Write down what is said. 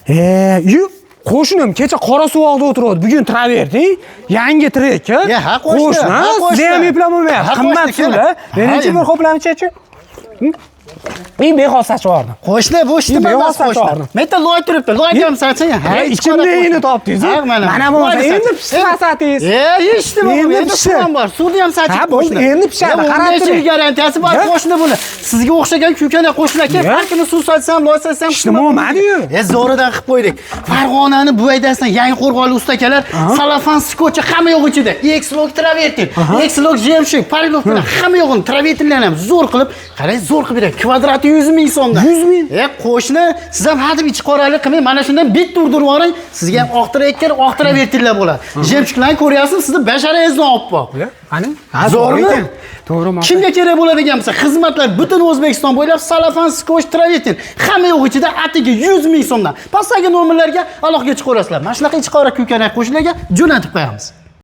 Qo'shnim kecha Qorasuvoqda o'tiradi. Bugun traverdi. Yangi trek. Ha, qo'shni. Siz ham eplamayapsiz. Qimmat suvlar. Birinchi bir xo'plancha-chi. Bexos sachvordi. Qo'shni bo'shni emas qo'shni. Menda loy turibdi. Loyga ham saching. Ichimda endi topdingiz. Mana bu endi pishsasatingiz. Hech nima endi suv bor. Suvni ham sachib qo'shni. Endi pishadi. Qarab turing. Garantiyasi bor qo'shni buni. Sizga o'xshagan kuykalar qo'shnilar kelib, har kuni suv sochsam, loy sochsam nima bo'lmadi-yu. Zo'ridan qilib qo'ydik. Farg'onani buvaydasidan yangi qo'rg'onli ustakalar salafan skochi hamma yo'q ichida. X-log travertin, X-log jemshik, parilovkalar hamma yo'g'ini travertinlarni ham zo'r qilib, qarang, zo'r qilib beradi. Kvadrati 100 ming so'mdan. 100 ming. Qo'shni, siz ham hadeb ichi qoralik qilmang. Mana shundan bitta urdirib oling, sizga ham oqtiravertir, oqtiravertirlar bo'ladi. Jemshiklarni ko'ryapsiz, sizni basharangizni olib bor. Qani? Zo'rmi? To'g'rimi? Kimga kerak bo'ladigan bo'lsa, xizmatlar butun O'zbekiston bo'ylab salafan skoch travertin. Hamma yo'q ichida atiga 100 ming so'mdan. Pastdagi nomerlarga aloqaga chiqaverasizlar. Mana shunaqa ichi qora kuykanak qo'shnilarga jo'natib qo'yamiz.